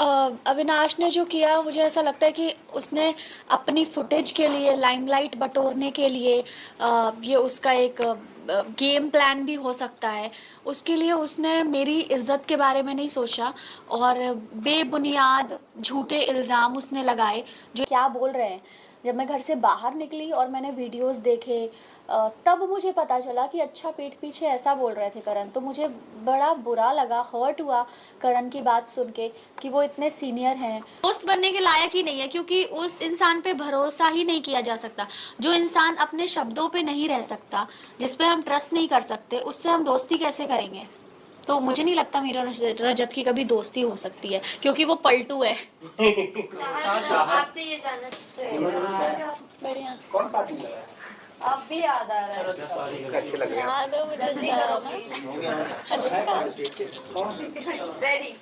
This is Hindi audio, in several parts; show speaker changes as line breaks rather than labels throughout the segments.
अविनाश ने जो किया, मुझे ऐसा लगता है कि उसने अपनी फुटेज के लिए, लाइमलाइट बटोरने के लिए, ये उसका एक गेम प्लान भी हो सकता है। उसके लिए उसने मेरी इज्जत के बारे में नहीं सोचा और बेबुनियाद झूठे इल्ज़ाम उसने लगाए। जो क्या बोल रहे हैं, जब मैं घर से बाहर निकली और मैंने वीडियोस देखे, तब मुझे पता चला कि अच्छा, पीठ पीछे ऐसा बोल रहे थे करण। तो मुझे बड़ा बुरा लगा, हर्ट हुआ करण की बात सुन के कि वो इतने सीनियर हैं, दोस्त बनने के लायक ही नहीं है, क्योंकि उस इंसान पे भरोसा ही नहीं किया जा सकता। जो इंसान अपने शब्दों पे नहीं रह सकता, जिस पे हम ट्रस्ट नहीं कर सकते, उससे हम दोस्ती कैसे करेंगे? तो मुझे नहीं लगता मेरा रजत की कभी दोस्ती हो सकती है, क्योंकि वो पलटू है।
आपसे ये जानना
बढ़िया।
कौन पार्टी लगा है?
अब भी याद आ रहा है।
अच्छे लग रहे हैं।
हाँ, तो मुझे
रेडी।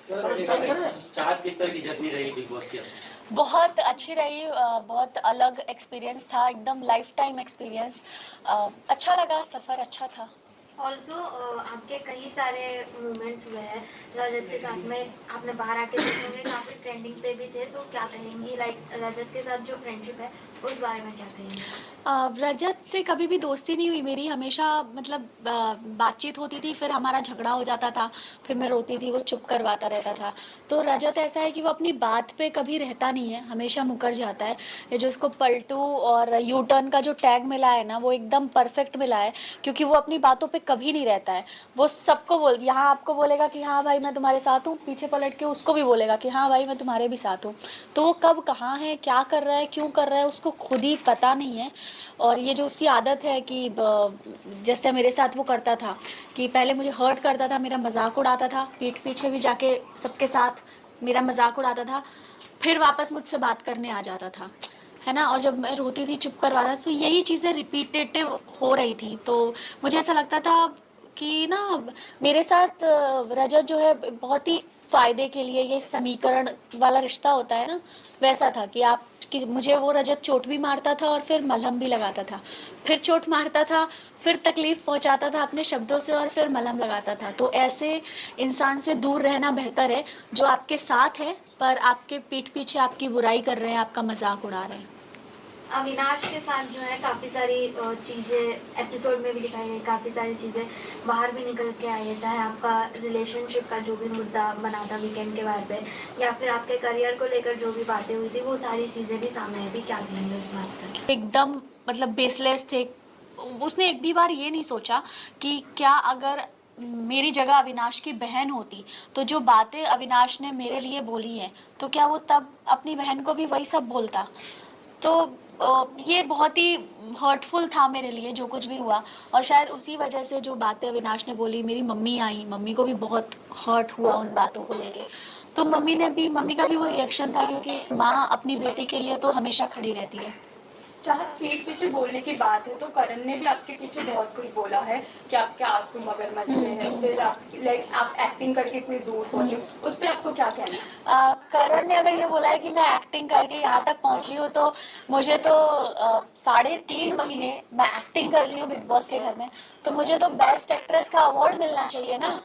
चार किस तरह की जर्नी रही बिग बॉस की?
बहुत अच्छी रही, बहुत अलग एक्सपीरियंस था, एकदम लाइफ टाइम एक्सपीरियंस। अच्छा लगा, सफ़र अच्छा था।
ऑल्सो आपके कई सारे मोमेंट्स हुए हैं रजत के साथ में, आपने बाहर आके देखे होंगे, काफी ट्रेंडिंग पे भी थे। तो क्या कहेंगी, लाइक रजत के साथ जो फ्रेंडशिप है उस बारे में क्या कहेंगी?
रजत से कभी भी दोस्ती नहीं हुई मेरी, हमेशा मतलब बातचीत होती थी, फिर हमारा झगड़ा हो जाता था, फिर मैं रोती थी, वो चुप करवाता रहता था। तो रजत ऐसा है कि वो अपनी बात पे कभी रहता नहीं है, हमेशा मुकर जाता है। ये जो उसको पलटू और यू टर्न का जो टैग मिला है ना, वो एकदम परफेक्ट मिला है, क्योंकि वो अपनी बातों पे कभी नहीं रहता है। वो सबको यहाँ आपको बोलेगा कि हाँ भाई मैं तुम्हारे साथ हूँ, पीछे पलट के उसको भी बोलेगा कि हाँ भाई मैं तुम्हारे भी साथ हूँ। तो वो कब कहाँ है, क्या कर रहा है, क्यों कर रहा है, उसको खुद ही पता नहीं है। और ये जो उसकी आदत है कि जैसे मेरे साथ वो करता था कि पहले मुझे हर्ट करता था, मेरा मजाक उड़ाता था, पीठ पीछे भी जाके सबके साथ मेरा मजाक उड़ाता था, फिर वापस मुझसे बात करने आ जाता था, है ना। और जब मैं रोती थी, चुप करवाता था, तो यही चीज़ें रिपीटेटिव हो रही थी। तो मुझे ऐसा लगता था कि ना, मेरे साथ रजत जो है बहुत ही फ़ायदे के लिए, ये समीकरण वाला रिश्ता होता है ना, वैसा था कि मुझे वो रजत चोट भी मारता था और फिर मलहम भी लगाता था, फिर चोट मारता था, फिर तकलीफ़ पहुंचाता था अपने शब्दों से, और फिर मलहम लगाता था। तो ऐसे इंसान से दूर रहना बेहतर है, जो आपके साथ है पर आपके पीठ पीछे आपकी बुराई कर रहे हैं, आपका मजाक उड़ा रहे हैं।
अविनाश के साथ जो है काफ़ी सारी चीज़ें एपिसोड में भी दिखाई गई, काफ़ी सारी चीज़ें बाहर भी निकल के आई है, चाहे आपका रिलेशनशिप का जो भी मुद्दा बना था वीकेंड के बाद से, या फिर आपके करियर को लेकर जो भी बातें हुई थी, वो सारी चीज़ें भी सामने आई थी। क्या कहेंगे इस बात पर?
एकदम मतलब बेसलेस थे। उसने एक भी बार ये नहीं सोचा कि क्या अगर मेरी जगह अविनाश की बहन होती, तो जो बातें अविनाश ने मेरे लिए बोली हैं, तो क्या वो तब अपनी बहन को भी वही सब बोलता? तो ये बहुत ही हर्टफुल था मेरे लिए जो कुछ भी हुआ। और शायद उसी वजह से जो बातें अविनाश ने बोली, मेरी मम्मी आई, मम्मी को भी बहुत हर्ट हुआ उन बातों को लेके। तो मम्मी का भी वो रिएक्शन था, क्योंकि माँ अपनी बेटी के लिए तो हमेशा खड़ी रहती है।
जहाँ पीठ पीछे बोलने की बात है, तो करण ने भी आपके पीछे बहुत कुछ बोला है कि आपके आंसू मगरमच्छ हैं, फिर आप एक्टिंग करके कोई दूर पहुंचे, उस पर आपको क्या कहना?
करण ने अगर ये बोला है कि मैं एक्टिंग करके यहाँ तक पहुंची हूँ, तो मुझे तो 3.5 महीने मैं एक्टिंग कर रही हूँ बिग बॉस के घर में, तो मुझे तो बेस्ट एक्ट्रेस का अवार्ड मिलना चाहिए ना।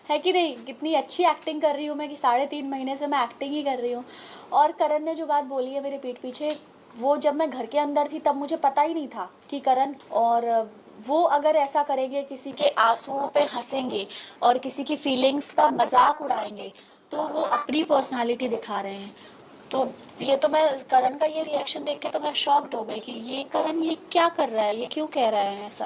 है कि नहीं? कितनी अच्छी एक्टिंग कर रही हूँ मैं कि 3.5 महीने से मैं एक्टिंग ही कर रही हूँ। और करण ने जो बात बोली है मेरे पीठ पीछे, वो जब मैं घर के अंदर थी तब मुझे पता ही नहीं था कि करण, और वो अगर ऐसा करेंगे, किसी के आंसुओं पे हंसेंगे और किसी की फीलिंग्स का मजाक उड़ाएंगे, तो वो अपनी पर्सनालिटी दिखा रहे हैं। तो ये तो मैं करण का ये रिएक्शन देख के तो मैं शॉक्ड हो गई कि ये करण ये क्या कर रहा है, ये क्यों कह रहा है ऐसा।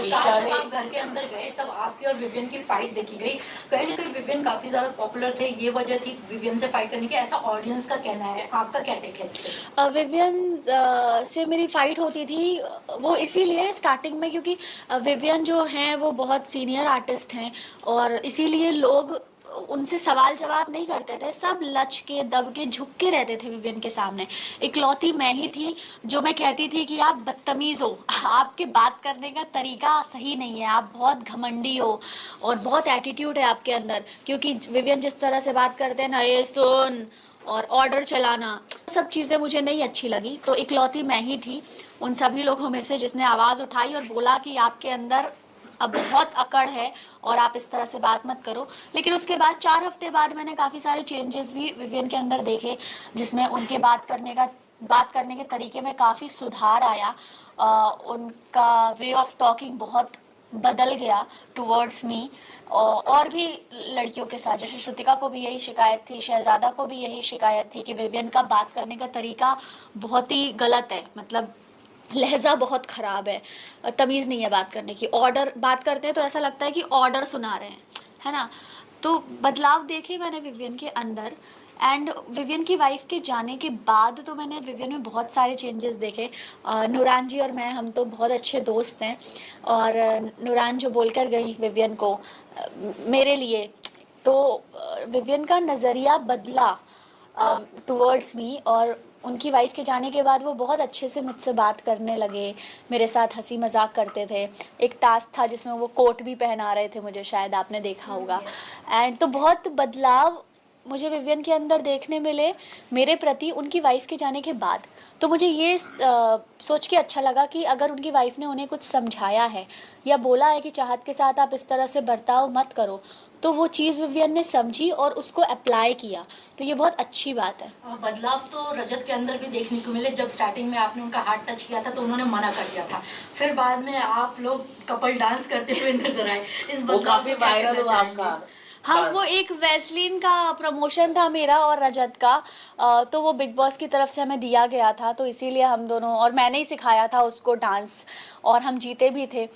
जब आप घर के अंदर गए तब आपकी और विवियन की फाइट देखी गई, कहीं ना कहीं विवियन काफी ज्यादा पॉपुलर थे, ये वजह थी विवियन से फाइट करने की, ऐसा ऑडियंस का कहना है। आपका क्या टेक है इस पे?
विवियन से मेरी फाइट होती थी वो इसीलिए स्टार्टिंग में, क्योंकि विवियन जो हैं वो बहुत सीनियर आर्टिस्ट हैं, और इसीलिए लोग उनसे सवाल जवाब नहीं करते थे, सब लच के दब के झुक के रहते थे विवियन के सामने। इकलौती मैं ही थी जो मैं कहती थी कि आप बदतमीज़ हो, आपके बात करने का तरीका सही नहीं है, आप बहुत घमंडी हो और बहुत एटीट्यूड है आपके अंदर। क्योंकि विवियन जिस तरह से बात करते हैं ना, ये सुन और ऑर्डर चलाना, सब चीज़ें मुझे नहीं अच्छी लगी। तो इकलौती मैं ही थी उन सभी लोगों में से जिसने आवाज़ उठाई और बोला कि आपके अंदर अब बहुत अकड़ है और आप इस तरह से बात मत करो। लेकिन उसके बाद 4 हफ्ते बाद मैंने काफ़ी सारे चेंजेस भी विवियन के अंदर देखे, जिसमें उनके बात करने के तरीके में काफ़ी सुधार आया। उनका वे ऑफ टॉकिंग बहुत बदल गया टुवर्ड्स मी। और भी लड़कियों के साथ, जैसे श्रुतिका को भी यही शिकायत थी, शहजादा को भी यही शिकायत थी कि विवियन का बात करने का तरीका बहुत ही गलत है, मतलब लहजा बहुत ख़राब है, तमीज़ नहीं है बात करने की। बात करते हैं तो ऐसा लगता है कि ऑर्डर सुना रहे हैं, है ना। तो बदलाव देखे मैंने विवियन के अंदर। एंड विवियन की वाइफ के जाने के बाद तो मैंने विवियन में बहुत सारे चेंजेस देखे। नूरान जी और मैं, हम तो बहुत अच्छे दोस्त हैं, और नूरान जो बोलकर गई विवियन को मेरे लिए, तो विवियन का नज़रिया बदला टुवर्ड्स मी। और उनकी वाइफ के जाने के बाद वो बहुत अच्छे से मुझसे बात करने लगे, मेरे साथ हंसी मजाक करते थे। एक टास्क था जिसमें वो कोट भी पहना रहे थे मुझे, शायद आपने देखा होगा। एंड तो बहुत बदलाव मुझे विवियन के अंदर देखने मिले मेरे प्रति उनकी वाइफ के जाने के बाद। तो मुझे ये सोच के अच्छा लगा कि अगर उनकी वाइफ ने उन्हें कुछ समझाया है या बोला है कि चाहत के साथ आप इस तरह से बर्ताव मत करो, तो वो चीज़ विवियन ने समझी और उसको अप्लाई किया, तो ये बहुत अच्छी बात है।
और बदलाव तो रजत के अंदर भी देखने को मिले। जब स्टार्टिंग में आपने उनका हाथ टच किया था तो उन्होंने मना कर दिया था, फिर बाद में आप लोग कपल डांस करते हुए नजर आए। इस
वो
बदलाव
काफी
को क्या
वायरल
कहना
हुआ
चाहेंगे?
आपका।
हाँ, वो एक वैसलीन का प्रमोशन था मेरा और रजत का, तो वो बिग बॉस की तरफ से हमें दिया गया था, तो इसीलिए हम दोनों, और मैंने ही सिखाया था उसको डांस, और हम जीते भी थे।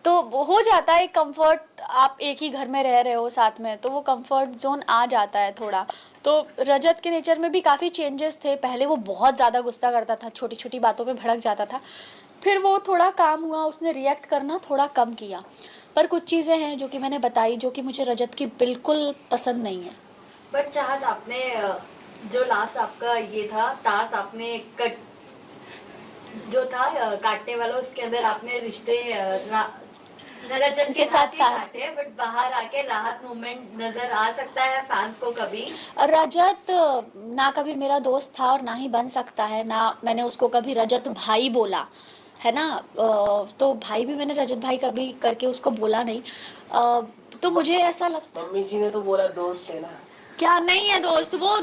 तो हो जाता है कंफर्ट, आप एक ही घर में रह रहे हो साथ में, तो वो कंफर्ट जोन आ जाता है थोड़ा। तो रजत के नेचर में भी काफ़ी चेंजेस थे। पहले वो बहुत ज़्यादा गुस्सा करता था, छोटी छोटी बातों पे भड़क जाता था, फिर वो थोड़ा काम हुआ, उसने रिएक्ट करना थोड़ा कम किया। पर कुछ चीज़ें हैं जो कि मैंने बताई जो कि मुझे रजत की बिल्कुल पसंद नहीं है।
बट चाहत, आपने जो लास्ट आपका ये था टास्क, आपने कट जो था काटने वाला, उसके अंदर आपने रिश्ते रजत के साथ ही काटे, बट बाहर आके राहत मोमेंट नजर आ सकता है फैंस को कभी?
रजत ना कभी मेरा दोस्त था और ना ही बन सकता है, ना मैंने उसको कभी रजत भाई बोला है ना। तो भाई भी मैंने रजत भाई कभी करके उसको बोला नहीं। तो मुझे ऐसा लगता,
मम्मी जी ने तो बोला दोस्त है ना।
क्या नहीं है दोस्त, वो